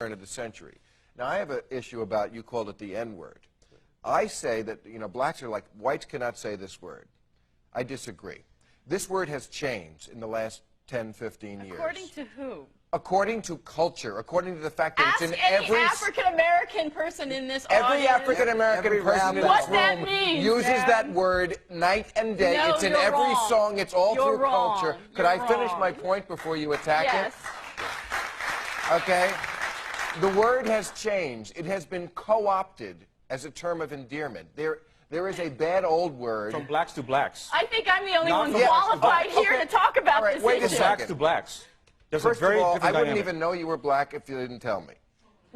turn of the century. Now, I have an issue about, you called it the N-word. I say that, blacks are like, whites cannot say this word. I disagree. This word has changed in the last 10, 15 years. According to who? According to culture, according to the fact that Ask it's in any every... African-American person in this audience. Every African-American person in this room uses that word night and day. No, it's in you're every wrong. song. It's all You're through culture. wrong. Could You're I finish wrong. my point before you attack Yes. it? Okay. The word has changed. It has been co-opted as a term of endearment. There is a bad old word. From blacks to blacks. I think I'm the only one from qualified here to talk about this wait a issue. second. Blacks to blacks. There's First a very of all, I different wouldn't dynamic. even know you were black if you didn't tell me.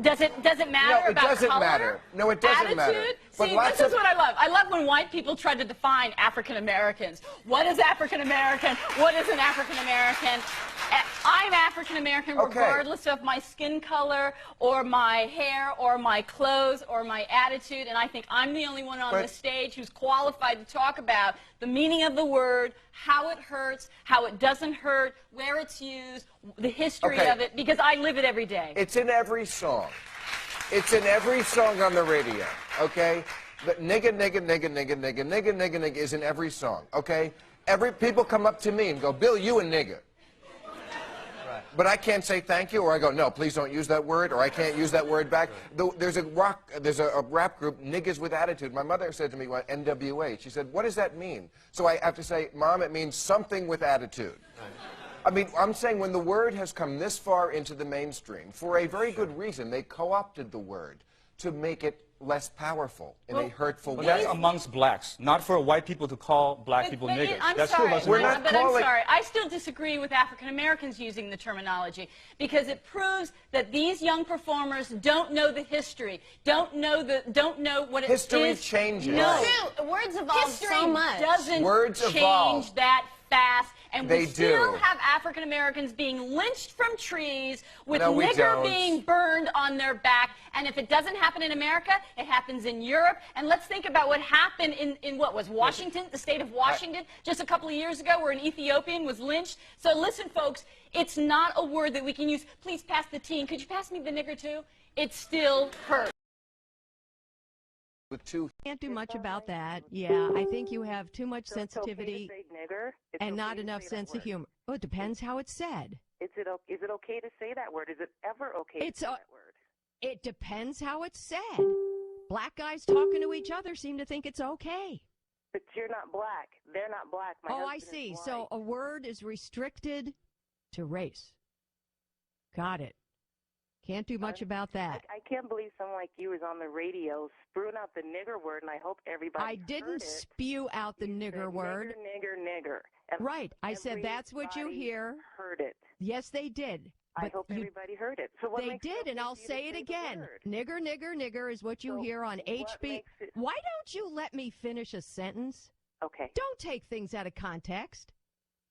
Does it matter No, it about doesn't color? matter. No, it doesn't Attitude? matter. But See, lots this is of- what I love. I love when white people try to define African Americans. What is African American? What is an African American? I'm African American regardless of my skin color or my hair or my clothes or my attitude, and I think I'm the only one on the stage who's qualified to talk about the meaning of the word, how it hurts, how it doesn't hurt, where it's used, the history of it, because I live it every day. It's in every song. It's in every song on the radio, okay? The nigga, nigga, nigga, nigga, nigga, nigga, nigga, nigga is in every song, okay? People come up to me and go, Bill, you a nigga. But I can't say thank you, or I go, no, please don't use that word, or I can't use that word back. There's a rap group, Niggas with Attitude. My mother said to me, well, NWA. She said, what does that mean? So I have to say, Mom, it means something with attitude. I mean, I'm saying when the word has come this far into the mainstream, for a very good reason, they co-opted the word to make it less powerful in a hurtful way. But that's amongst blacks, not for white people to call black people niggers. I'm That's sorry, true of us. I'm sorry. I still disagree with African Americans using the terminology because it proves that these young performers don't know the history, don't know what it is. History changes. No, words evolve so much. History doesn't change that fast, and we still have African Americans being lynched from trees with nigger being burned on their back. And if it doesn't happen in America, it happens in Europe. And let's think about what happened in what was Washington, the state of Washington, just a couple of years ago, where an Ethiopian was lynched. So listen, folks, it's not a word that we can use. Please pass the tea. Could you pass me the nigger too? It still hurts. Can't do much about that. Yeah, I think you have too much sensitivity and not enough sense of humor. Oh, it depends how it's said. Is it okay to say that word? Is it ever okay to say that word? It depends how it's said. Black guys talking to each other seem to think it's okay. But you're not black. They're not black. My I see. So a word is restricted to race. Got it. Can't do much about that. I can't believe someone like you is on the radio spewing out the nigger word, and I hope everybody I didn't spew out the nigger word. Nigger. Right. I said that's what you hear. Heard it. Yes, they did. I hope everybody heard it. So what they did, and I'll say it again. Nigger, nigger, nigger is what you hear on HB. Why don't you let me finish a sentence? Okay. Don't take things out of context.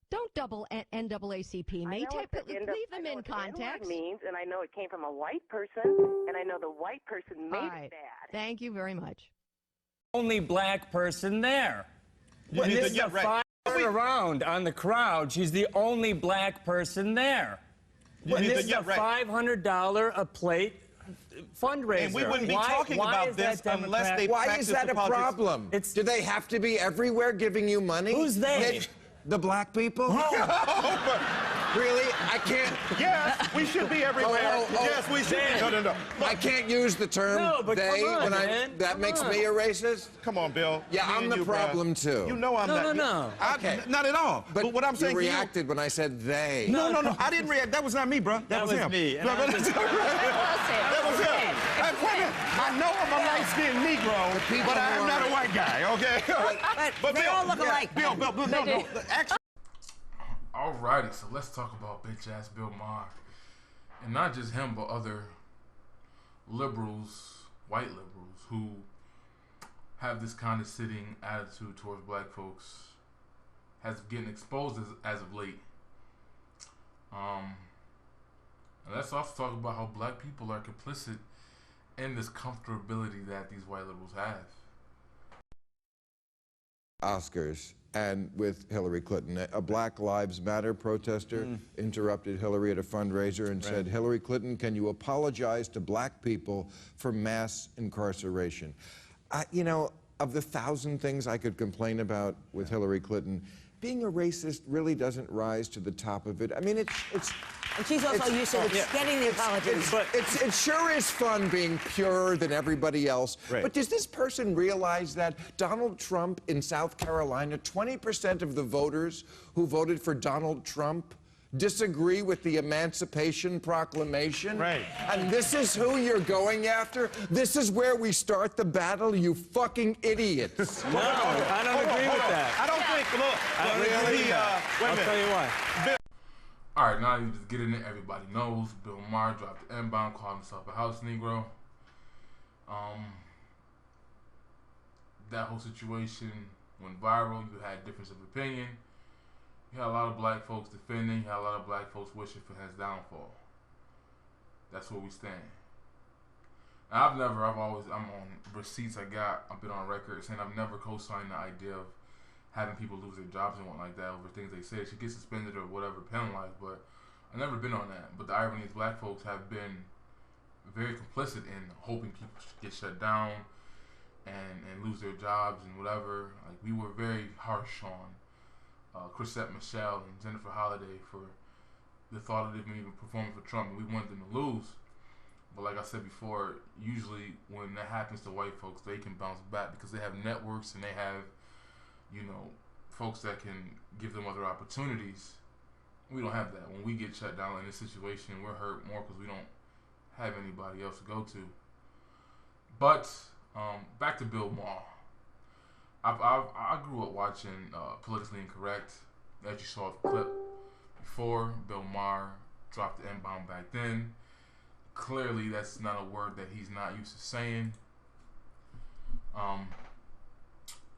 Don't double NAACP me. Leave them in context. Means, and I know it came from a white person, and I know the white person made it bad. Thank you very much. Only black person there. When this is a fire around on the crowd, she's the only black person there. When this is a $500 a plate fundraiser. And we wouldn't be talking about this unless they Why is that a problem? Do they have to be everywhere giving you money? Who's they? The black people? Really? I can't. Yes, we should be everywhere. Yes, we should. No. I can't use the term they when that makes me a racist? Come on, Bill. Yeah, I'm the problem too. You know I'm not. No. Okay. Not at all. But what I'm saying, you reacted when I said they. No. I didn't react. That was not me, bro. That was him. Me. That was him. I know I'm a light-skinned Negro, but I'm not a white guy, okay? But they all look alike. Bill, no. Actually. Alrighty, so let's talk about bitch-ass Bill Maher. And not just him, but other liberals, white liberals, who have this condescending attitude towards black folks, has getting exposed as of late. And let's also talk about how black people are complicit in this comfortability that these white liberals have. Oscars and with Hillary Clinton. A Black Lives Matter protester interrupted Hillary at a fundraiser and said, Hillary Clinton, can you apologize to black people for mass incarceration? You know, of the 1,000 things I could complain about with Hillary Clinton, being a racist really doesn't rise to the top of it. I mean, it's and she's also used to getting the apologies. It sure is fun being purer than everybody else. Right. But does this person realize that Donald Trump in South Carolina, 20% of the voters who voted for Donald Trump disagree with the Emancipation Proclamation? Right. And this is who you're going after? This is where we start the battle, you fucking idiots. No, I don't agree with that. I don't think, I'll tell you why. All right, now you just get in it. Everybody knows Bill Maher dropped the N-bomb, called himself a house Negro. That whole situation went viral. You had difference of opinion. You had a lot of black folks defending. You had a lot of black folks wishing for his downfall. That's where we stand. Now, I'm on receipts I've been on record saying I've never co-signed the idea of having people lose their jobs and whatnot like that over things they say. Should get suspended or whatever, penalized, but I've never been on that. But the irony is black folks have been very complicit in hoping people should get shut down and lose their jobs and whatever. Like, we were very harsh on Chrisette Michelle and Jennifer Holliday for the thought of them even performing for Trump, and we wanted them to lose. But like I said before, usually when that happens to white folks, they can bounce back because they have networks and they have, you know, folks that can give them other opportunities. We don't have that. When we get shut down in this situation, we're hurt more because we don't have anybody else to go to. But back to Bill Maher. I grew up watching Politically Incorrect. As you saw the clip before, Bill Maher dropped the N-bomb back then. Clearly, that's not a word that he's not used to saying.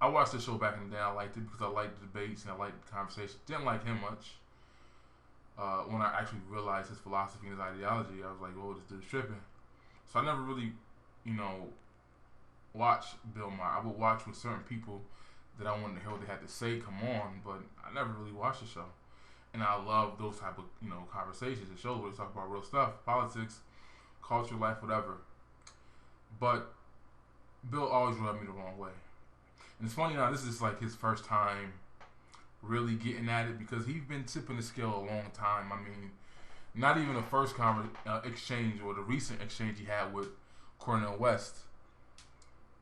I watched the show back in the day. I liked it because I liked the debates and I liked the conversation. Didn't like him much. When I actually realized his philosophy and his ideology, I was like, "Oh, this dude's tripping." So I never really, you know, watched Bill Maher. I would watch with certain people that I wanted to hear what they had to say come on, but I never really watched the show. And I love those type of, you know, conversations and shows where they talk about real stuff, politics, culture, life, whatever. But Bill always rubbed me the wrong way. And it's funny now, this is like his first time really getting at it because he's been tipping the scale a long time. I mean, not even the first exchange or the recent exchange he had with Cornel West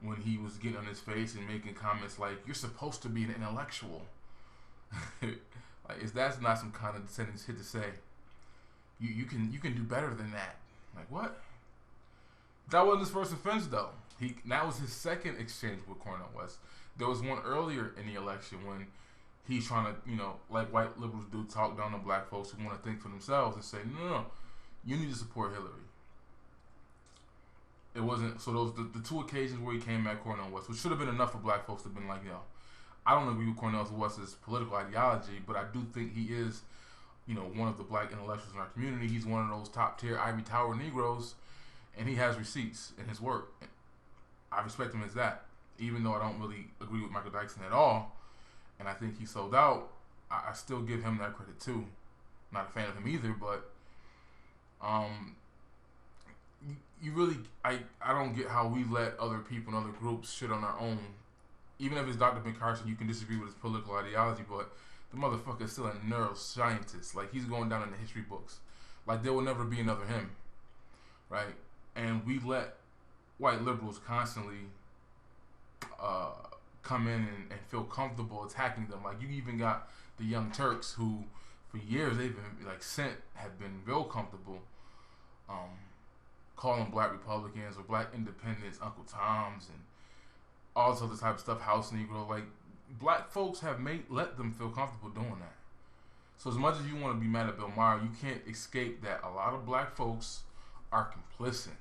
when he was getting on his face and making comments like, "You're supposed to be an intellectual." Like, that's not some kind of sentence hit to say. You can do better than that. Like, what? That wasn't his first offense though. That was his second exchange with Cornel West. There was one earlier in the election when he's trying to, you know, like white liberals do, talk down to black folks who want to think for themselves and say, no, you need to support Hillary. It wasn't, so those the two occasions where he came at Cornel West, which should have been enough for black folks to have been like, yo, I don't agree with Cornel West's political ideology, but I do think he is, you know, one of the black intellectuals in our community. He's one of those top tier Ivory Tower Negroes, and he has receipts in his work. I respect him as that, even though I don't really agree with Michael Dyson at all, and I think he sold out. I still give him that credit too. Not a fan of him either, but you really, I don't get how we let other people and other groups shit on our own. Even if it's Dr. Ben Carson, you can disagree with his political ideology, but the motherfucker is still a neuroscientist. Like, he's going down in the history books. Like, there will never be another him, right? And we let white liberals constantly come in and feel comfortable attacking them. Like, you even got the Young Turks who, for years, they've been, like, have been real comfortable calling black Republicans or black independents Uncle Toms and all this other type of stuff, House Negro. Like, black folks have let them feel comfortable doing that. So as much as you want to be mad at Bill Maher, you can't escape that a lot of black folks are complicit.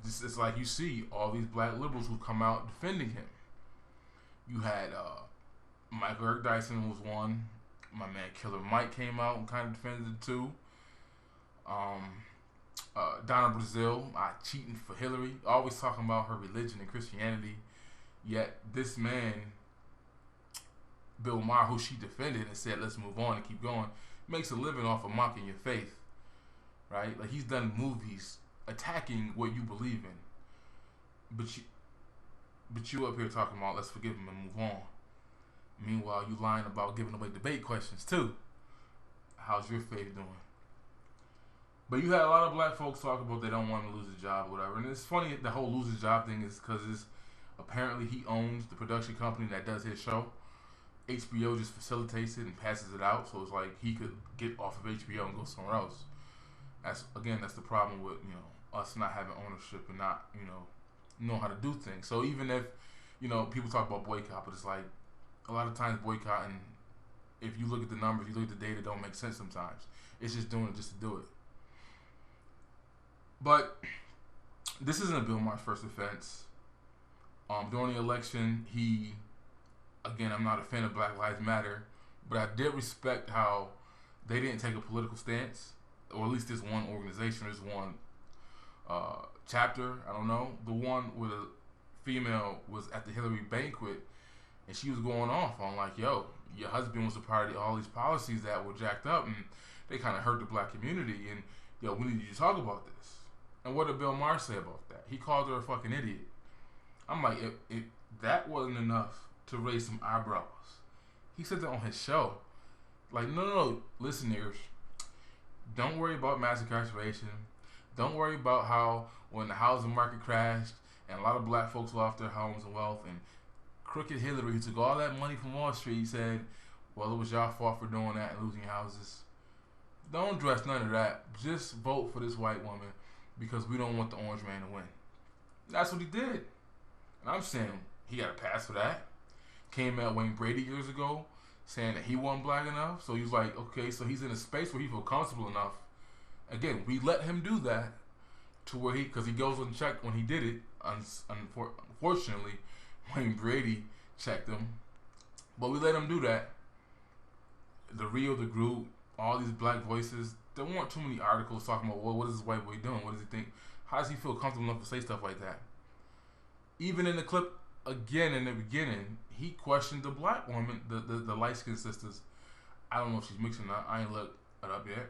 It's like you see all these black liberals who come out defending him. You had Michael Eric Dyson was one. My man Killer Mike came out and kind of defended it too. Donna Brazile, cheating for Hillary, always talking about her religion and Christianity. Yet this man Bill Maher, who she defended and said, let's move on and keep going, makes a living off of mocking your faith, right? Like, he's done movies attacking what you believe in. But you up here talking about let's forgive him and move on. Meanwhile, you lying about giving away debate questions too. How's your faith doing? But you had a lot of black folks talk about they don't want to lose a job or whatever. And it's funny, the whole lose a job thing is because apparently he owns the production company that does his show. HBO just facilitates it and passes it out, so it's like he could get off of HBO and go somewhere else. That's the problem with us not having ownership and not know how to do things. So even if people talk about boycott, but it's like a lot of times boycotting, if you look at the numbers, you look at the data, don't make sense sometimes. It's just doing it just to do it. But this isn't Bill Maher's first offense. During the election, again, I'm not a fan of Black Lives Matter, but I did respect how they didn't take a political stance, or at least this one organization, this one chapter, I don't know, the one where the female was at the Hillary banquet, and she was going off on like, yo, your husband was a part of all these policies that were jacked up, and they kind of hurt the black community, and yo, we need you to talk about this. And what did Bill Maher say about that? He called her a fucking idiot. I'm like, if that wasn't enough to raise some eyebrows, he said that on his show. Like, no, listen, niggers, don't worry about mass incarceration. Don't worry about how when the housing market crashed and a lot of black folks lost their homes and wealth, and crooked Hillary, who took all that money from Wall Street, said, well, it was y'all fault for doing that and losing your houses. Don't address none of that. Just vote for this white woman because we don't want the orange man to win. That's what he did. And I'm saying he got a pass for that. Came at Wayne Brady years ago saying that he wasn't black enough. So he was like, okay, so he's in a space where he feel comfortable enough. Again, we let him do that to where because he goes and checked when he did it. Unfortunately, Wayne Brady checked him. But we let him do that. The Rio, the group, all these black voices, there weren't too many articles talking about, well, what is this white boy doing? What does he think? How does he feel comfortable enough to say stuff like that? Even in the clip, again, in the beginning, he questioned the black woman, the light-skinned sisters. I don't know if she's mixed or not. I ain't looked it up yet.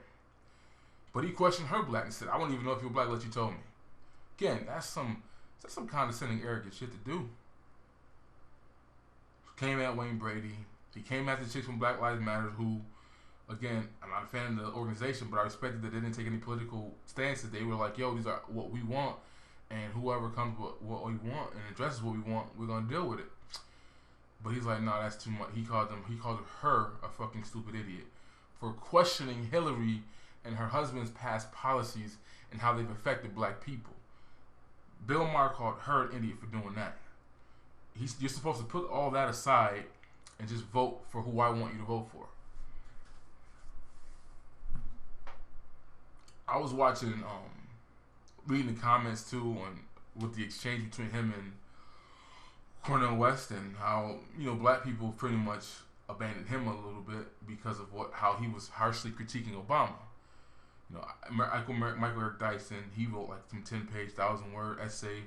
But he questioned her black and said, I don't even know if you're black unless you told me. Again, that's some condescending, arrogant shit to do. Came at Wayne Brady. He came at the chicks from Black Lives Matter who, again, I'm not a fan of the organization, but I respected that they didn't take any political stances. They were like, yo, these are what we want, and whoever comes with what we want and addresses what we want, we're going to deal with it. But he's like, no, that's too much. He called her a fucking stupid idiot for questioning Hillary and her husband's past policies and how they've affected black people. Bill Maher called her an idiot for doing that. You're supposed to put all that aside and just vote for who I want you to vote for. I was watching, reading the comments too, with the exchange between him and Cornel West, and how black people pretty much abandoned him a little bit because of how he was harshly critiquing Obama. Michael Eric Dyson, he wrote like some 10-page, 1,000-word essay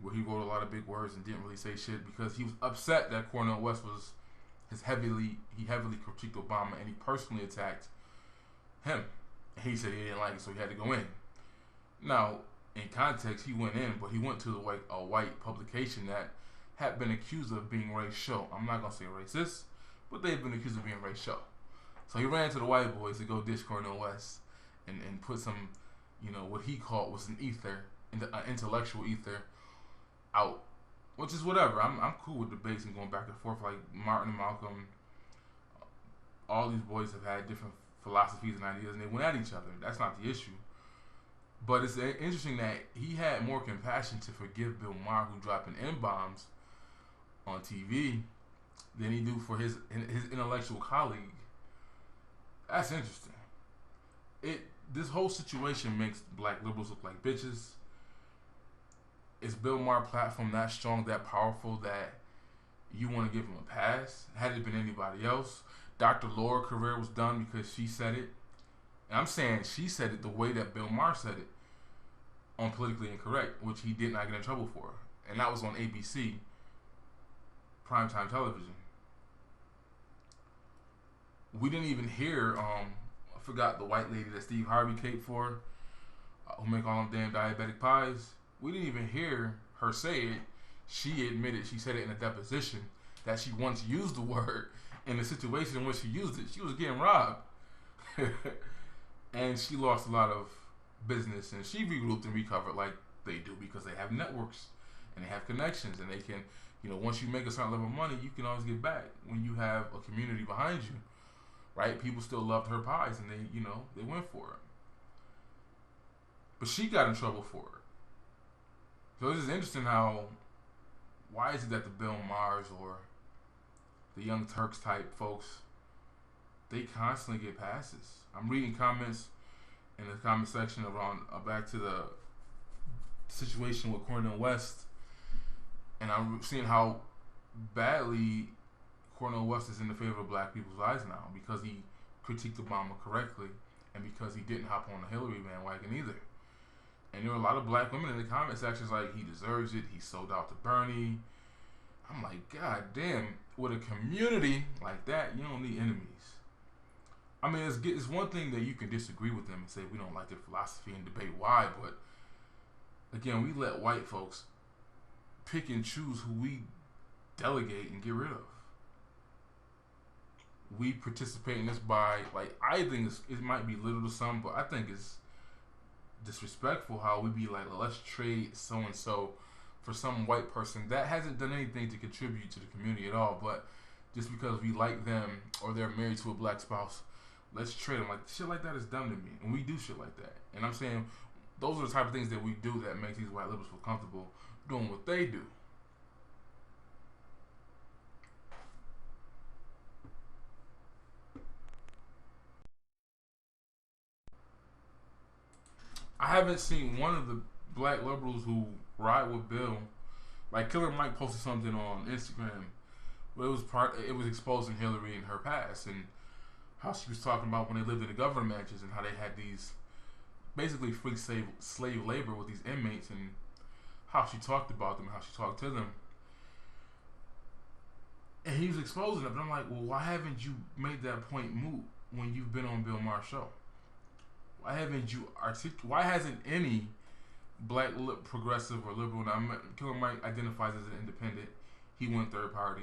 where he wrote a lot of big words and didn't really say shit because he was upset that Cornel West he heavily critiqued Obama and he personally attacked him. He said he didn't like it, so he had to go in. Now, in context, he went in, but he went to a white publication that had been accused of being racial. I'm not going to say racist, but they've been accused of being racial. So he ran to the white boys to go dish Cornel West and put some, what he called was an intellectual ether out, which is whatever. I'm cool with debates and going back and forth. Like Martin and Malcolm, all these boys have had different philosophies and ideas, and they went at each other. That's not the issue. But it's interesting that he had more compassion to forgive Bill Maher, who dropping N-bombs on TV, than he do for his intellectual colleague. That's interesting. This whole situation makes black liberals look like bitches. Is Bill Maher's platform that strong, that powerful, that you want to give him a pass? Had it been anybody else, Dr. Laura's career was done because she said it. And I'm saying she said it the way that Bill Maher said it, on Politically Incorrect, which he did not get in trouble for. And that was on ABC, primetime television. we didn't even hear. I forgot the white lady that Steve Harvey caped for, who make all them damn diabetic pies. We didn't even hear her say it. She admitted, she said it in a deposition, that she once used the word in the situation in which she used it. She was getting robbed. And she lost a lot of business, and she regrouped and recovered like they do, because they have networks and they have connections, and they can, once you make a certain level of money, you can always get back when you have a community behind you, right? People still loved her pies, and they went for it. But she got in trouble for it. So this is interesting why is it that the Bill Mahers or the Young Turks type folks, they constantly get passes? I'm reading comments in the comment section around back to the situation with Cornel West, and I'm seeing how badly Cornel West is in the favor of black people's eyes now, because he critiqued Obama correctly, and because he didn't hop on the Hillary bandwagon either. And there were a lot of black women in the comment sections like, he deserves it, he sold out to Bernie. I'm like, God damn, with a community like that, you don't need enemies. I mean, it's one thing that you can disagree with them and say we don't like their philosophy and debate why, but again, we let white folks pick and choose who we delegate and get rid of. We participate in this by, I think it might be little to some, but I think it's disrespectful how we be like, let's trade so-and-so for some white person that hasn't done anything to contribute to the community at all, but just because we like them or they're married to a black spouse, let's trade them. Like, shit like that is dumb to me, and we do shit like that. And I'm saying those are the type of things that we do that make these white liberals feel comfortable doing what they do. I haven't seen one of the black liberals who ride with Bill. Like, Killer Mike posted something on Instagram, but it was exposing Hillary and her past, and how she was talking about when they lived in the government mansions and how they had these basically free slave labor with these inmates, and how she talked about them, how she talked to them. And he was exposing it, but I'm like, well, why haven't you made that point moot when you've been on Bill Maher's show? Why haven't you why hasn't any black progressive or liberal, now Killer Mike identifies as an independent, he went third party,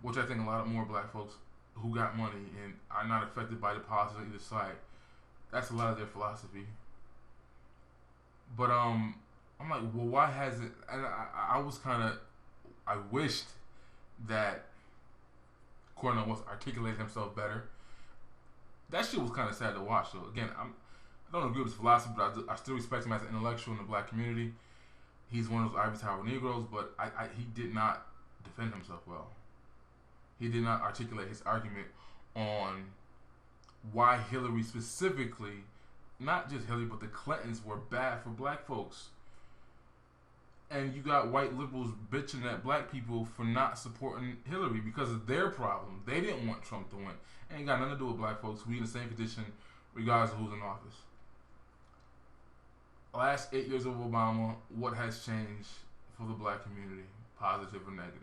which I think a lot of more black folks who got money and are not affected by the politics on either side, that's a lot of their philosophy. But I'm like, well, why hasn't, and I wished that Cornel was articulated himself better. That shit was kind of sad to watch. So again, I don't agree with his philosophy, but I still respect him as an intellectual in the black community. He's one of those ivory tower Negroes, but he did not defend himself well. He did not articulate his argument on why Hillary specifically, not just Hillary, but the Clintons were bad for black folks. And you got white liberals bitching at black people for not supporting Hillary because of their problem. They didn't want Trump to win. Ain't got nothing to do with black folks. We in the same condition regardless of who's in office. Last 8 years of Obama, what has changed for the black community, positive or negative?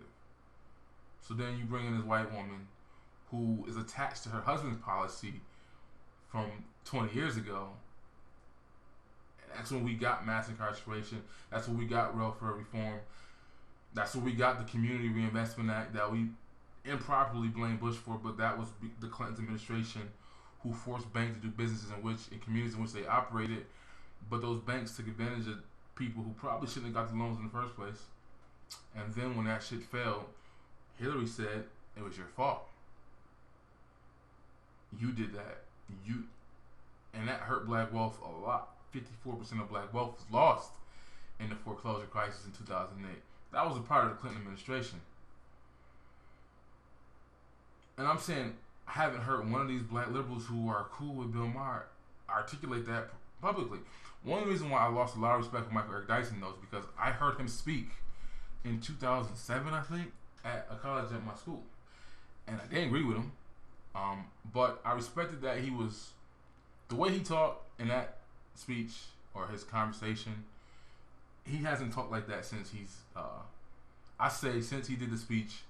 So then you bring in this white woman who is attached to her husband's policy from 20 years ago. And that's when we got mass incarceration. That's when we got welfare reform. That's when we got the Community Reinvestment Act that we improperly blame Bush for, but that was the Clinton administration who forced banks to do businesses in communities in which they operated, but those banks took advantage of people who probably shouldn't have got the loans in the first place. And then when that shit failed, Hillary said it was your fault. You did that. And that hurt black wealth a lot. 54% of black wealth was lost in the foreclosure crisis in 2008. That was a part of the Clinton administration. And I'm saying, I haven't heard one of these black liberals who are cool with Bill Maher articulate that publicly. One of the reasons why I lost a lot of respect for Michael Eric Dyson, though, is because I heard him speak in 2007, I think, at a college at my school. And I didn't agree with him. But I respected that the way he talked in that speech or his conversation, he hasn't talked like that since since he did the speech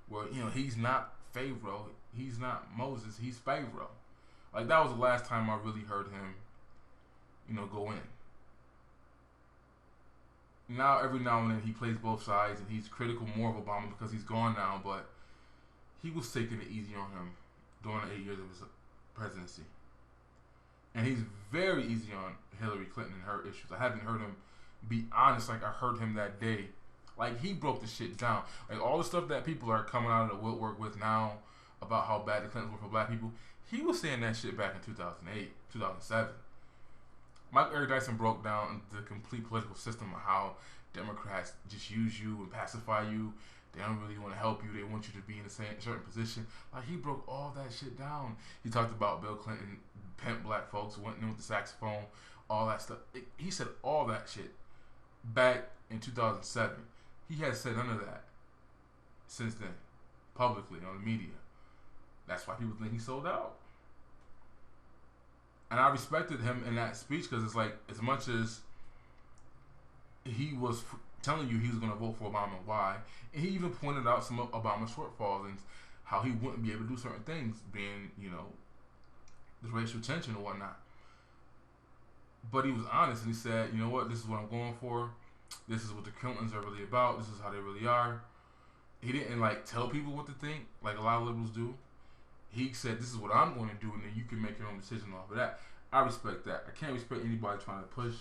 where, he's not Favreau. He's not Moses. He's Pharaoh. Like, that was the last time I really heard him, go in. Now, every now and then, he plays both sides, and he's critical more of Obama because he's gone now, but he was taking it easy on him during the 8 years of his presidency. And he's very easy on Hillary Clinton and her issues. I haven't heard him be honest like I heard him that day. Like, he broke the shit down. Like, all the stuff that people are coming out of the woodwork with now about how bad the Clintons were for black people, he was saying that shit back in 2008, 2007. Michael Eric Dyson broke down the complete political system of how Democrats just use you and pacify you. They don't really want to help you. They want you to be in a certain position. Like, he broke all that shit down. He talked about Bill Clinton pimped black folks, went in with the saxophone, all that stuff. He said all that shit back in 2007. He has said none of that since then, publicly, on the media. That's why people think he sold out. And I respected him in that speech because it's like, as much as he was telling you he was going to vote for Obama, why? And he even pointed out some of Obama's shortfalls and how he wouldn't be able to do certain things, being, the racial tension and whatnot. But he was honest and he said, you know what, this is what I'm going for. This is what the Clintons are really about. This is how they really are. He didn't tell people what to think like a lot of liberals do. He said, this is what I'm going to do, and then you can make your own decision off of that. I respect that. I can't respect anybody trying to push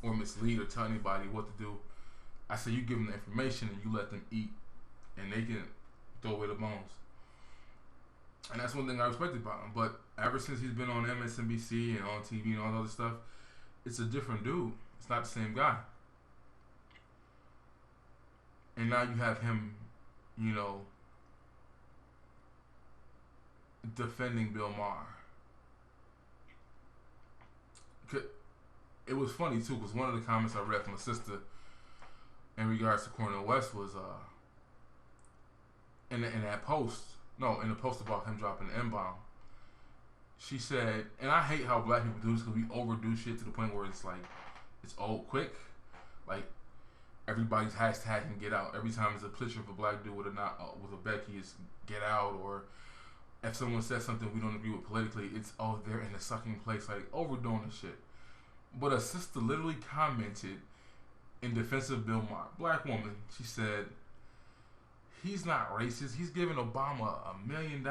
or mislead or tell anybody what to do. I say you give them the information and you let them eat, and they can throw away the bones. And that's one thing I respect about him. But ever since he's been on MSNBC and on TV and all that other stuff, it's a different dude. It's not the same guy. And now you have him, defending Bill Maher. It was funny too, because one of the comments I read from a sister in regards to Cornel West was in the post about him dropping the N-bomb. She said, and I hate how black people do this because we overdo shit to the point where it's old quick. Like, everybody's hashtagging get out. Every time there's a picture of a black dude with a Becky, it's get out. Or if someone says something we don't agree with politically, it's, oh, they're in a sucking place. Like, overdoing the shit. But a sister literally commented in defense of Bill Maher, black woman. She said, he's not racist. He's giving Obama $1 million,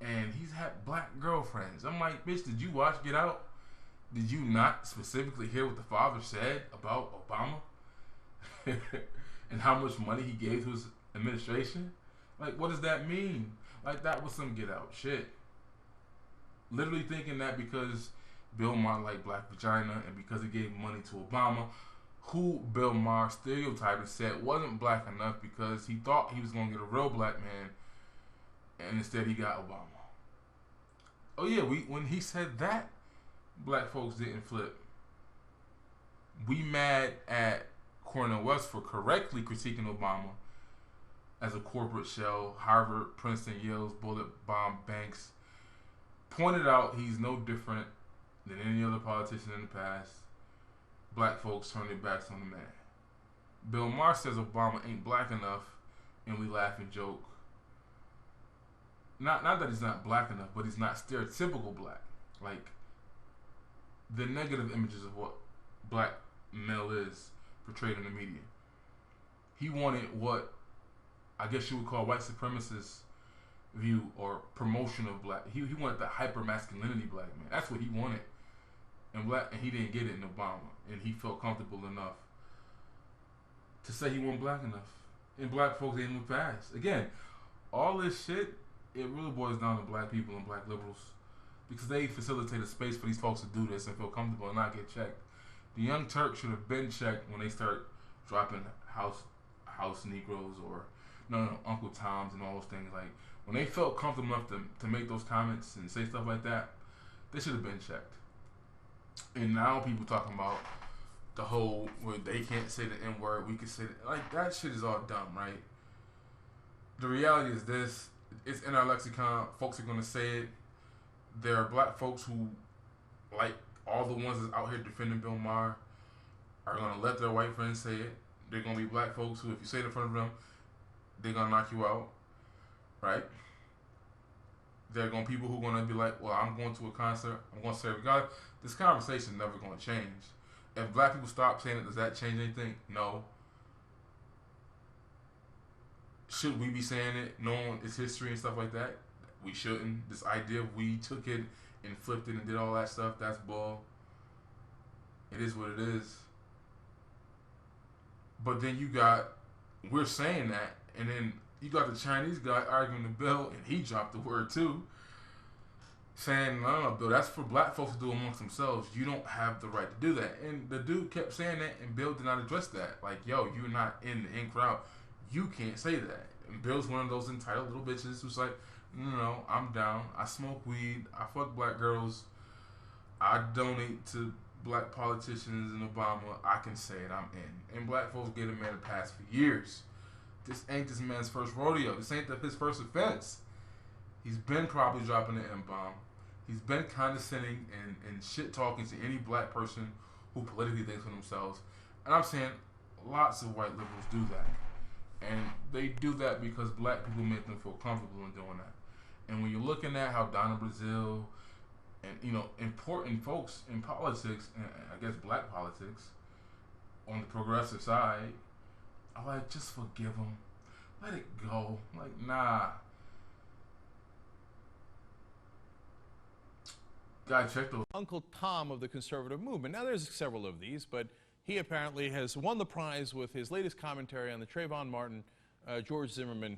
and he's had black girlfriends. I'm like, bitch, did you watch Get Out? Did you not specifically hear what the father said about Obama? And how much money he gave to his administration? Like, what does that mean? Like, that was some Get Out shit. Literally thinking that because Bill Maher liked black vagina and because he gave money to Obama, who Bill Maher stereotyped and said wasn't black enough because he thought he was going to get a real black man, and instead he got Obama. Oh yeah, when he said that, black folks didn't flip. We mad at Cornel West for correctly critiquing Obama as a corporate shell. Harvard, Princeton, Yale's bullet bomb banks. Pointed out he's no different than any other politician in the past. Black folks turn their backs on the man. Bill Maher says Obama ain't black enough, and we laugh and joke. Not that he's not black enough, but he's not stereotypical black. Like, the negative images of what black male is portrayed in the media. He wanted what I guess you would call white supremacist view or promotion of black. He wanted the hyper masculinity black man. That's what he wanted. And he didn't get it in Obama. And he felt comfortable enough to say he wasn't black enough. And black folks didn't move past. Again, all this shit, it really boils down to black people and black liberals. Because they facilitate a space for these folks to do this and feel comfortable and not get checked. The Young Turks should have been checked when they start dropping house Negroes or Uncle Toms and all those things. Like, when they felt comfortable enough to make those comments and say stuff like that, they should have been checked. And now people talking about the whole where they can't say the N-word, we can say that. Like, that shit is all dumb, right? The reality is this: it's in our lexicon. Folks are gonna say it. There are black folks who, like all the ones that's out here defending Bill Maher, are gonna let their white friends say it. They're gonna be black folks who, if you say it in front of them, they're gonna knock you out, right? There are going to be people who are going to be like, well, I'm going to a concert. I'm going to serve God. This conversation is never going to change. If black people stop saying it, does that change anything? No. Should we be saying it, knowing its history and stuff like that? We shouldn't. This idea we took it and flipped it and did all that stuff, that's bull. It is what it is. But then we're saying that, and then you got the Chinese guy arguing the bill, and he dropped the word too, saying, no, Bill, that's for black folks to do amongst themselves. You don't have the right to do that. And the dude kept saying that, and Bill did not address that. Like, yo, you're not in the in crowd. You can't say that. And Bill's one of those entitled little bitches who's like, no, I'm down. I smoke weed. I fuck black girls. I donate to black politicians and Obama. I can say it. I'm in. And black folks get a man a pass for years. This ain't this man's first rodeo. This ain't his first offense. He's been probably dropping the M-bomb. He's been condescending and shit-talking to any black person who politically thinks for themselves. And I'm saying lots of white liberals do that. And they do that because black people make them feel comfortable in doing that. And when you're looking at how Donna Brazile and, you know, important folks in politics, and I guess black politics, on the progressive side, I'm like, just forgive them. Let it go. Like, nah. Guy, check those. Uncle Tom of the conservative movement. Now, there's several of these, but he apparently has won the prize with his latest commentary on the Trayvon Martin, George Zimmerman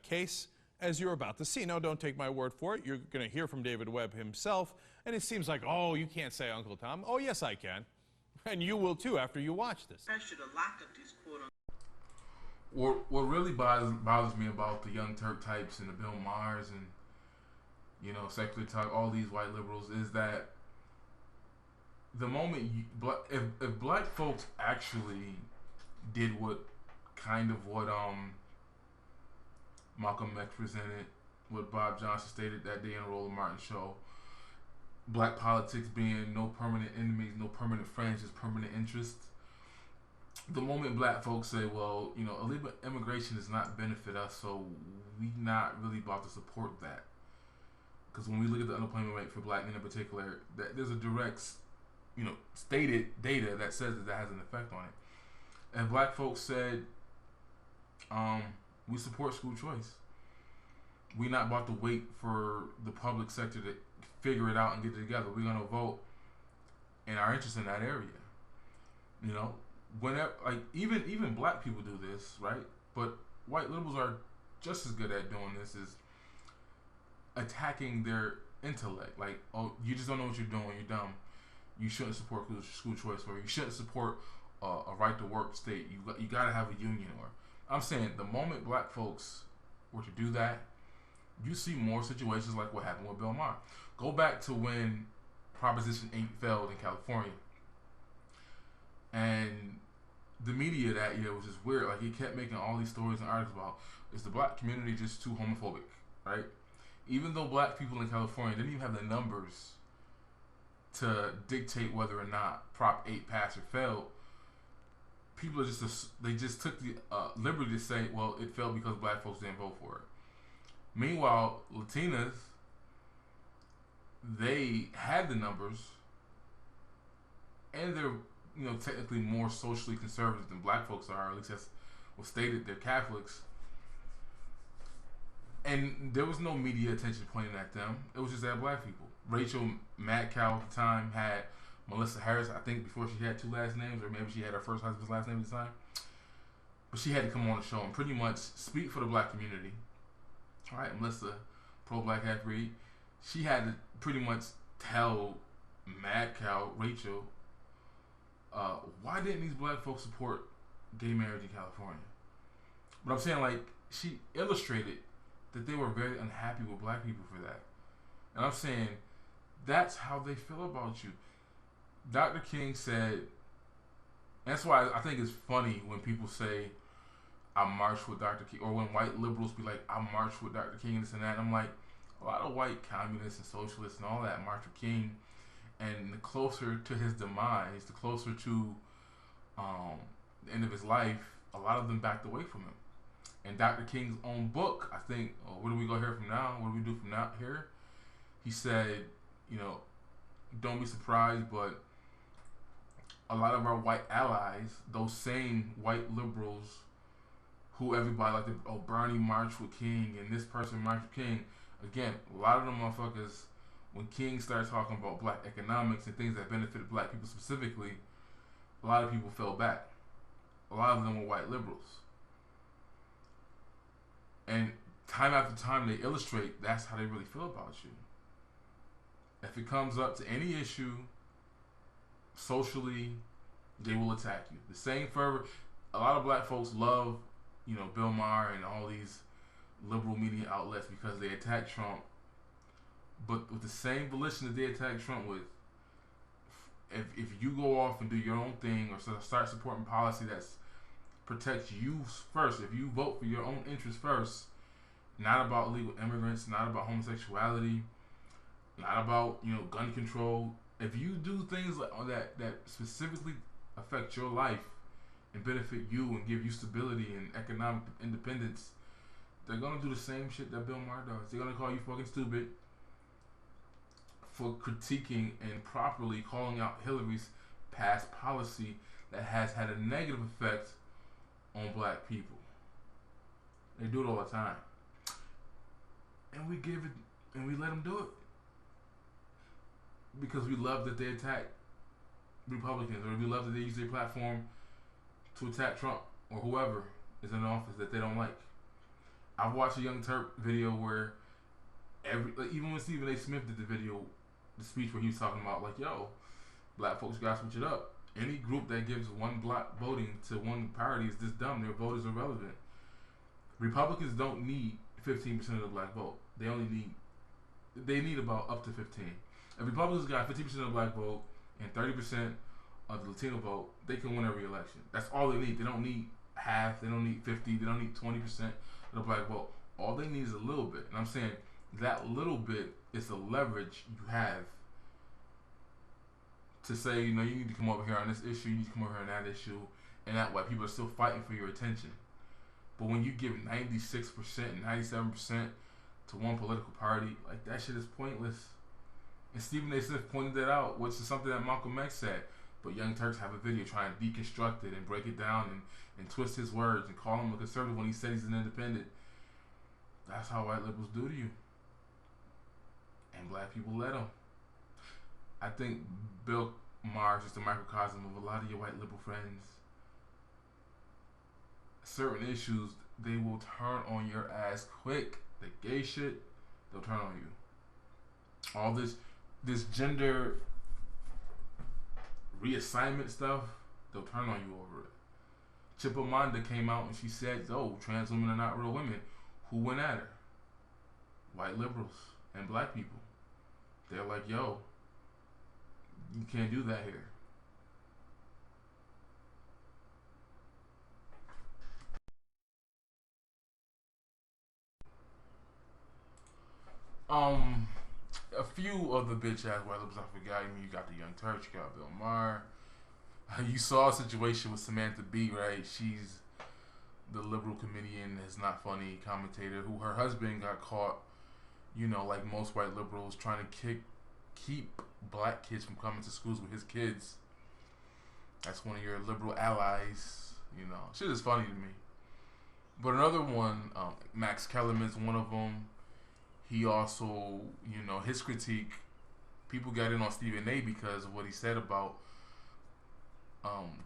case, as you're about to see. Now, don't take my word for it. You're going to hear from David Webb himself, and it seems like, oh, you can't say Uncle Tom. Oh, yes, I can. And you will, too, after you watch this. What really bothers me about the Young Turk types and the Bill Mahers and, you know, secular type, all these white liberals, is that the moment if black folks actually did what Malcolm X presented, what Bob Johnson stated that day in the Roland Martin show, black politics being no permanent enemies, no permanent friends, just permanent interests. The moment black folks say, well, you know, illegal immigration does not benefit us, so we not really about to support that. Because when we look at the unemployment rate for black men in particular, there's a direct, you know, stated data that says that has an effect on it. And black folks said, we support school choice. We not about to wait for the public sector to figure it out and get it together. We're gonna vote in our interest in that area. You know, whenever, like, even black people do this, right? But white liberals are just as good at doing this, is attacking their intellect. Like, oh, you just don't know what you're doing. You're dumb. You shouldn't support school choice, or you shouldn't support a right to work state. You got to have a union. Or I'm saying the moment black folks were to do that, you see more situations like what happened with Bill Maher. Go back to when Proposition 8 failed in California, and the media that year was just weird. Like, he kept making all these stories and articles about, is the black community just too homophobic, right? Even though black people in California didn't even have the numbers to dictate whether or not Prop 8 passed or failed, people just took the liberty to say, well, it failed because black folks didn't vote for it. Meanwhile, Latinas, they had the numbers, and they're, you know, technically more socially conservative than black folks are, or at least that's was stated. They're Catholics. And there was no media attention pointing at them. It was just at black people. Rachel Madcow at the time had Melissa Harris, I think, before she had two last names, or maybe she had her first husband's last name at the time. But she had to come on the show and pretty much speak for the black community. All right, Melissa, pro-black half-breed, she had to pretty much tell Madcow, Rachel, why didn't these black folks support gay marriage in California? But I'm saying, like, she illustrated that they were very unhappy with black people for that. And I'm saying, that's how they feel about you. Dr. King said, and that's why I think it's funny when people say, I marched with Dr. King, or when white liberals be like, I marched with Dr. King and this and that. And I'm like, a lot of white communists and socialists and all that marched with King, and the closer to his demise, the closer to the end of his life, a lot of them backed away from him. In Dr. King's own book, I think, where do we go here from now? What do we do from now here? He said, you know, don't be surprised, but a lot of our white allies, those same white liberals who everybody like, Bernie marched with King and this person marched with King. Again, a lot of them motherfuckers, when King started talking about black economics and things that benefited black people specifically, a lot of people fell back. A lot of them were white liberals. And time after time they illustrate that's how they really feel about you. If it comes up to any issue, socially, they will attack you. The same fervor. A lot of black folks love, you know, Bill Maher and all these liberal media outlets because they attack Trump. But with the same volition that they attack Trump with, if you go off and do your own thing or start supporting policy that protects you first, if you vote for your own interests first, not about illegal immigrants, not about homosexuality, not about, you know, gun control. If you do things like that specifically affect your life and benefit you and give you stability and economic independence, they're gonna do the same shit that Bill Maher does. They're gonna call you fucking stupid for critiquing and properly calling out Hillary's past policy that has had a negative effect on black people. They do it all the time. And we give it, and we let them do it. Because we love that they attack Republicans, or we love that they use their platform to attack Trump or whoever is in office that they don't like. I've watched a Young Turk video where even when Stephen A. Smith did the video, the speech where he was talking about like, yo, black folks gotta switch it up. Any group that gives one black voting to one party is just dumb. Their vote is irrelevant. Republicans don't need 15% of the black vote. They need about up to 15. If Republicans got 15% of the black vote and 30% of the Latino vote, they can win every election. That's all they need. They don't need half. They don't need 50. They don't need 20% of the black vote. All they need is a little bit. And I'm saying that little bit is the leverage you have to say, you know, you need to come over here on this issue, you need to come over here on that issue, and that way people are still fighting for your attention. But when you give 96% and 97% to one political party, like, that shit is pointless. And Stephen A. Smith pointed that out, which is something that Malcolm X said. But Young Turks have a video trying to deconstruct it and break it down and twist his words and call him a conservative when he said he's an independent. That's how white liberals do to you. And black people let them. I think Bill Maher is just a microcosm of a lot of your white liberal friends. Certain issues, they will turn on your ass quick. The gay shit, they'll turn on you. All this gender reassignment stuff, they'll turn on you over it. Chipamanda came out and she said, oh, trans women are not real women. Who went at her? White liberals and black people. They're like, yo, you can't do that here. A few of the bitch ass white liberals I forgot. I mean, you got the Young Turks, you got Bill Maher. You saw a situation with Samantha Bee, right? She's the liberal comedian that's not funny commentator who her husband got caught, you know, like most white liberals, trying to keep black kids from coming to schools with his kids. That's one of your liberal allies, you know. Shit is funny to me. But another one, Max Kellerman's one of them. He also, you know, his critique, people got in on Stephen A. because of what he said about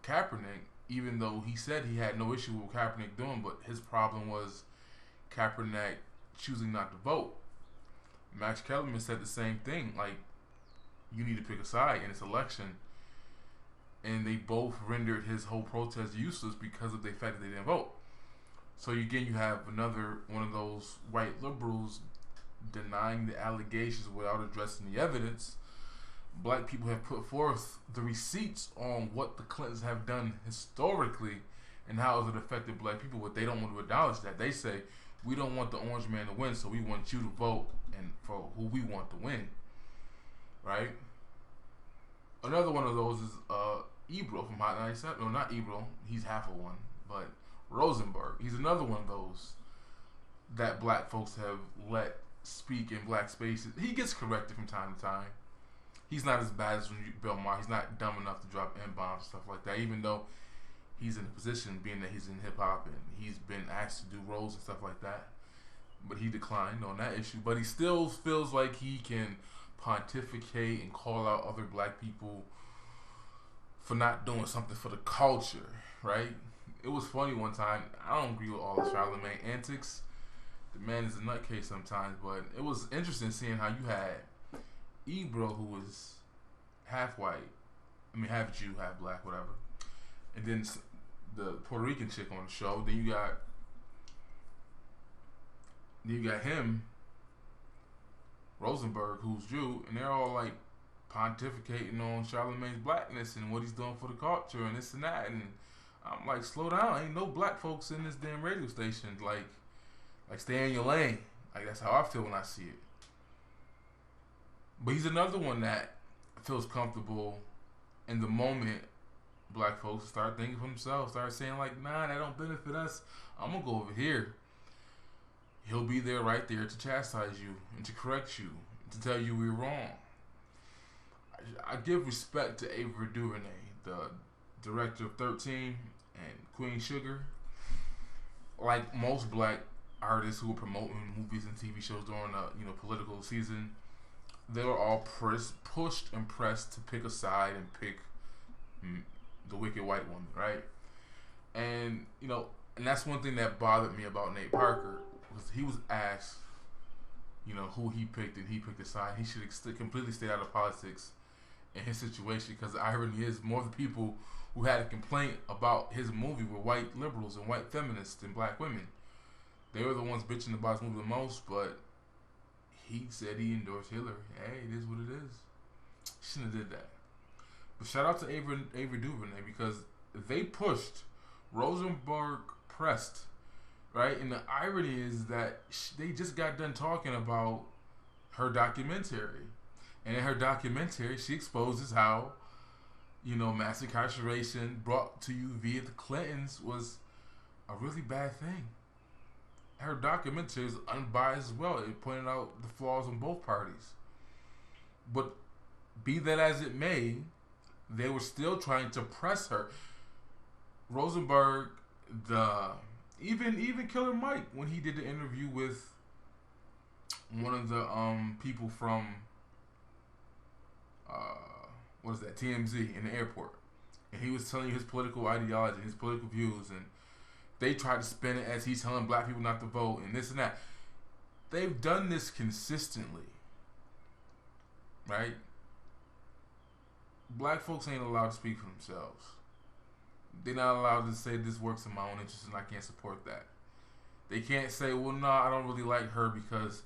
Kaepernick, even though he said he had no issue with what Kaepernick doing, but his problem was Kaepernick choosing not to vote. Max Kellerman said the same thing, like, you need to pick a side in this election, and they both rendered his whole protest useless because of the fact that they didn't vote. So again, you have another one of those white liberals denying the allegations without addressing the evidence. Black people have put forth the receipts on what the Clintons have done historically and how has it affected black people, but they don't want to acknowledge that. They say, we don't want the orange man to win, so we want you to vote and for who we want to win. Right? Another one of those is Ebro from Hot 97. No, not Ebro. He's half of one. But Rosenberg. He's another one of those that black folks have let speak in black spaces. He gets corrected from time to time. He's not as bad as Bill Maher. He's not dumb enough to drop N-bombs and stuff like that, even though he's in a position, being that he's in hip-hop and he's been asked to do roles and stuff like that. But he declined on that issue. But he still feels like he can pontificate and call out other black people for not doing something for the culture, right? It was funny one time. I don't agree with all the Charlemagne antics. The man is a nutcase sometimes, but it was interesting seeing how you had Ebro, who was half white, half Jew, half black, whatever, and then the Puerto Rican chick on the show. Then you got him, Rosenberg, who's Jew, and they're all like pontificating on Charlemagne's blackness and what he's doing for the culture and this and that. And I'm like, slow down. Ain't no black folks in this damn radio station. Like stay in your lane. Like, that's how I feel when I see it. But he's another one that feels comfortable in the moment black folks start thinking for themselves, start saying like, nah, that don't benefit us. I'm gonna go over here. He'll be there right there to chastise you and to correct you, to tell you we're wrong. I give respect to Ava DuVernay, the director of 13 and Queen Sugar. Like most black artists who were promoting movies and TV shows during the political season, they were all pushed and pressed to pick a side and pick the wicked white woman, right? And and that's one thing that bothered me about Nate Parker, was he was asked, who he picked, and he picked a side. He should have completely stayed out of politics in his situation, because the irony is more of the people who had a complaint about his movie were white liberals and white feminists and black women. They were the ones bitching about his movie the most, but he said he endorsed Hillary. Hey, it is what it is. Shouldn't have did that. But shout out to Ava DuVernay, because they pushed, Rosenberg pressed, right? And the irony is that they just got done talking about her documentary. And in her documentary, she exposes how, mass incarceration brought to you via the Clintons was a really bad thing. Her documentary is unbiased as well. It pointed out the flaws in both parties. But be that as it may, they were still trying to press her. Rosenberg, even Killer Mike, when he did the interview with one of the people from TMZ in the airport, and he was telling you his political ideology, his political views, and they tried to spin it as he's telling black people not to vote and this and that. They've done this consistently, right? Black folks ain't allowed to speak for themselves. They're not allowed to say this works in my own interest and I can't support that. They can't say, well, no, I don't really like her because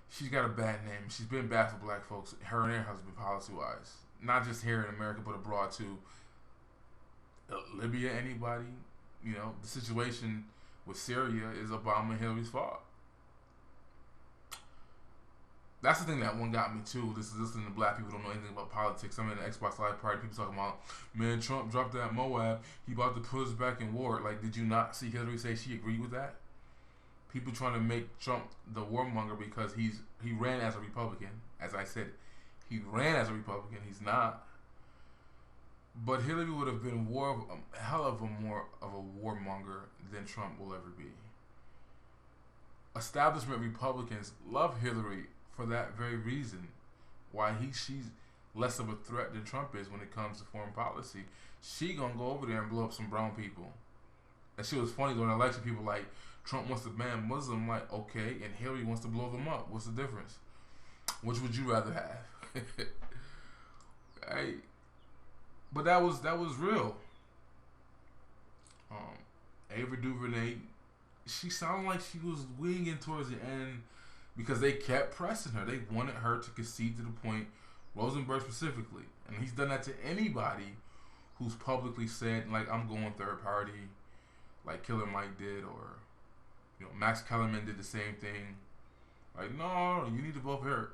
she's got a bad name. She's been bad for black folks, her and her husband, policy-wise. Not just here in America, but abroad too. Libya, anybody? The situation with Syria is Obama and Hillary's fault. That's the thing that one got me too. This is listening to black people who don't know anything about politics. I'm in the Xbox Live party. People talking about, man, Trump dropped that Moab. He about to put us back in war. Like, did you not see Hillary say she agreed with that? People trying to make Trump the warmonger because he ran as a Republican. As I said, he ran as a Republican. He's not. But Hillary would have been a hell of a more of a warmonger than Trump will ever be. Establishment Republicans love Hillary for that very reason. Why she's less of a threat than Trump is when it comes to foreign policy. She gonna go over there and blow up some brown people. That shit was funny during the election. People like, Trump wants to ban Muslim. Like, okay, and Hillary wants to blow them up. What's the difference? Which would you rather have? Right? But that was real. Ava DuVernay, she sounded like she was winging towards the end because they kept pressing her. They wanted her to concede to the point, Rosenberg specifically. And he's done that to anybody who's publicly said, like, I'm going third party, like Killer Mike did, or Max Kellerman did the same thing. Like, no, you need to vote for her.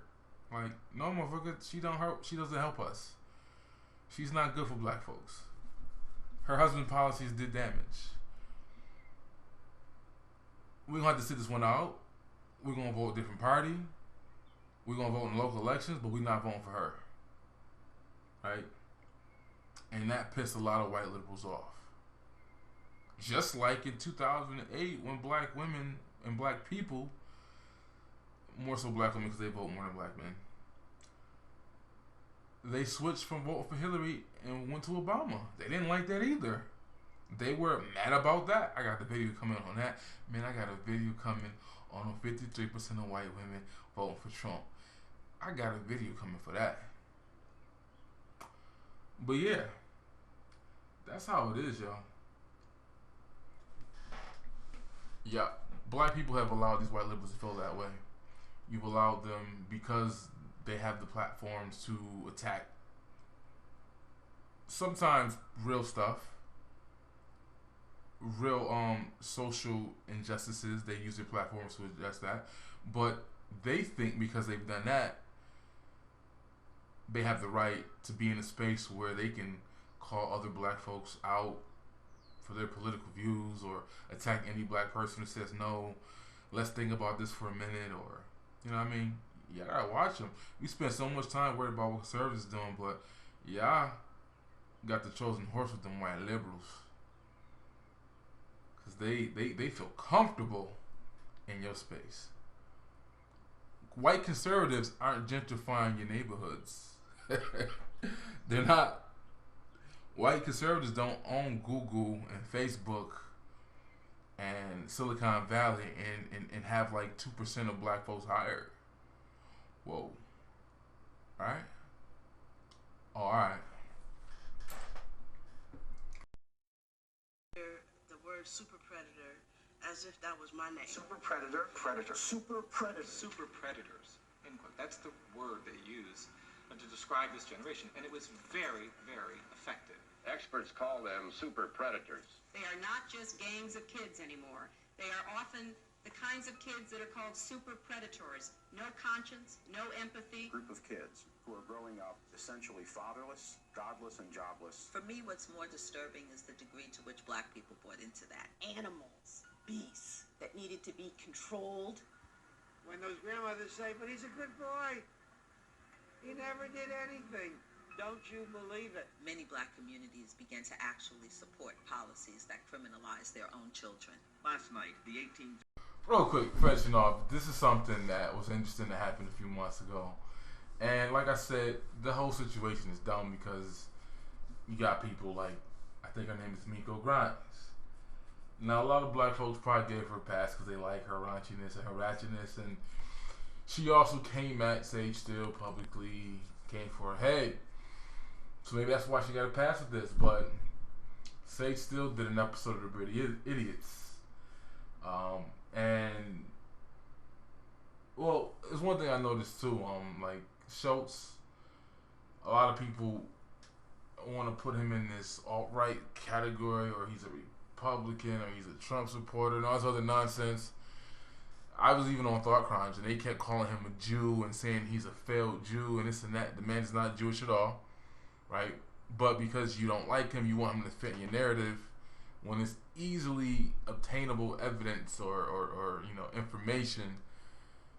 Like, no, motherfucker, she doesn't help us. She's not good for black folks. Her husband's policies did damage. we're going to have to sit this one out. We're going to vote a different party. We're going to vote in local elections, but we're not voting for her. Right? And that pissed a lot of white liberals off. Just like in 2008 when black women and black people, more so black women because they vote more than black men, they switched from voting for Hillary and went to Obama. They didn't like that either. They were mad about that. I got the video coming on that. Man, I got a video coming on 53% of white women voting for Trump. I got a video coming for that. But yeah, that's how it is, y'all. Yeah, black people have allowed these white liberals to feel that way. You've allowed them because they have the platforms to attack sometimes real stuff, real social injustices. They use their platforms to address that, but they think because they've done that, they have the right to be in a space where they can call other black folks out for their political views or attack any black person who says no, let's think about this for a minute, or you know what I mean? Yeah, I gotta watch them. We spend so much time worried about what conservatives doing, but yeah, got the chosen horse with them white liberals. Because they feel comfortable in your space. White conservatives aren't gentrifying your neighborhoods. They're not. White conservatives don't own Google and Facebook and Silicon Valley and have like 2% of black folks hired. Whoa. Alright? Oh, alright. The word super predator as if that was my name. Super predator, predator. Super predator. Super predators. End quote. That's the word they use to describe this generation, and it was very, very effective. Experts call them super predators. They are not just gangs of kids anymore. They are often the kinds of kids that are called super predators. No conscience, no empathy. Group of kids who are growing up essentially fatherless, godless, and jobless. For me, what's more disturbing is the degree to which black people bought into that. Animals, beasts that needed to be controlled. When those grandmothers say, but he's a good boy. He never did anything. Don't you believe it? Many black communities began to actually support policies that criminalize their own children. Last night, the 18th... Real quick, finishing off, this is something that was interesting that happened a few months ago. And like I said, the whole situation is dumb because you got people like, I think her name is Miko Grimes. Now, a lot of black folks probably gave her a pass because they like her raunchiness and her ratchetness, and she also came at Sage Steele publicly, came for her head. So maybe that's why she got a pass with this, but Sage Steele did an episode of The Pretty Idiots. And, well, there's one thing I noticed too, like Schultz, a lot of people want to put him in this alt-right category, or he's a Republican, or he's a Trump supporter, and all this other nonsense. I was even on Thought Crimes, and they kept calling him a Jew and saying he's a failed Jew and this and that. The man is not Jewish at all, right? But because you don't like him, you want him to fit in your narrative when it's easily obtainable evidence or you know, information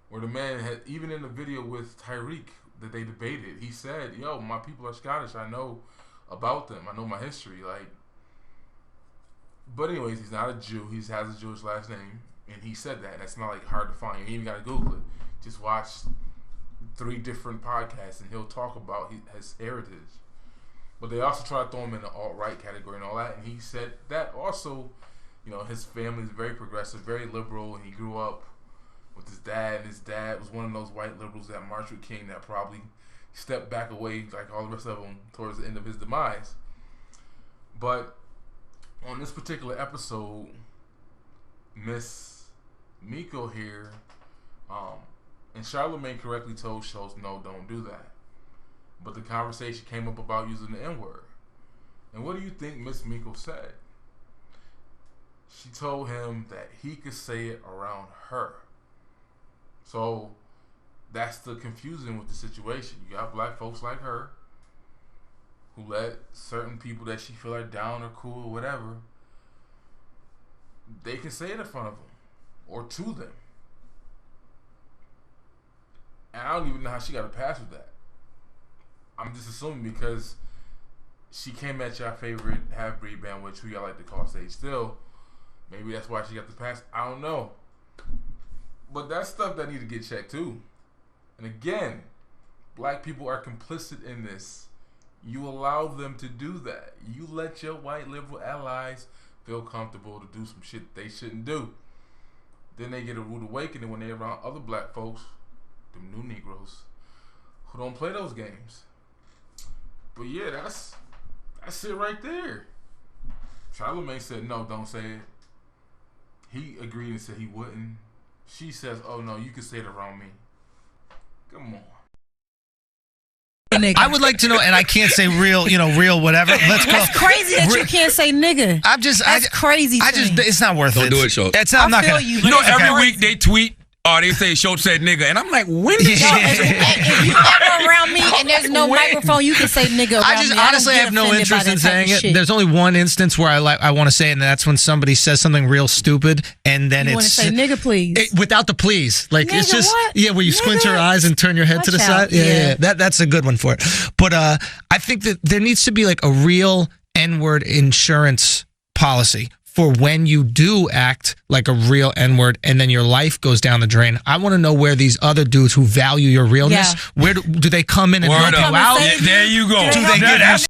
where the man had, even in the video with Tyreek that they debated, he said, yo, my people are Scottish. I know about them. I know my history. Like, but anyways, he's not a Jew. He has a Jewish last name. And he said that. That's not like hard to find. You ain't even got to Google it. Just watch 3 different podcasts and he'll talk about his heritage. But they also try to throw him in the alt-right category and all that. And he said that also, you know, his family is very progressive, very liberal. And he grew up with his dad. And his dad was one of those white liberals that Martin Luther King that probably stepped back away like all the rest of them towards the end of his demise. But on this particular episode, Miss Miko here, and Charlamagne correctly told Schultz, no, don't do that. But the conversation came up about using the N-word. And what do you think Miss Miko said? She told him that he could say it around her. So that's the confusion with the situation. You got black folks like her who let certain people that she feel are down or cool or whatever, they can say it in front of them. or to them. And I don't even know how she got a pass with that. I'm just assuming because she came at y'all favorite half-breed band, which who y'all like to call Sage Still. Maybe that's why she got the pass. I don't know. But that's stuff that need to get checked too. And again, black people are complicit in this. You allow them to do that. You let your white liberal allies feel comfortable to do some shit they shouldn't do. Then they get a rude awakening when they're around other black folks, them new Negroes, who don't play those games. But yeah, that's it right there. Charlamagne said, no, don't say it. He agreed and said he wouldn't. She says, oh no, you can say it around me. Come on. I would like to know, and I can't say real, real whatever. Let's go. That's crazy that you can't say nigga. That's crazy. It's not worth it. Don't do it, Schultz. I'm not gonna. You know, every week they tweet, they say Schultz said nigga, and I'm like, when did if you ever around me and there's no microphone, you can say nigga around me. Honestly, I have no interest in saying it. There's only one instance where I want to say it, and that's when somebody says something real stupid, and then you want to say nigga, please. Without the please. Like, nigga, it's just, what? where you squint your eyes and turn your head to the side. Yeah. That's a good one for it. But I think that there needs to be like a real N-word insurance policy for when you do act like a real N-word and then your life goes down the drain. I want to know where these other dudes who value your realness, where do they come in and help you out? There you go. Do they give you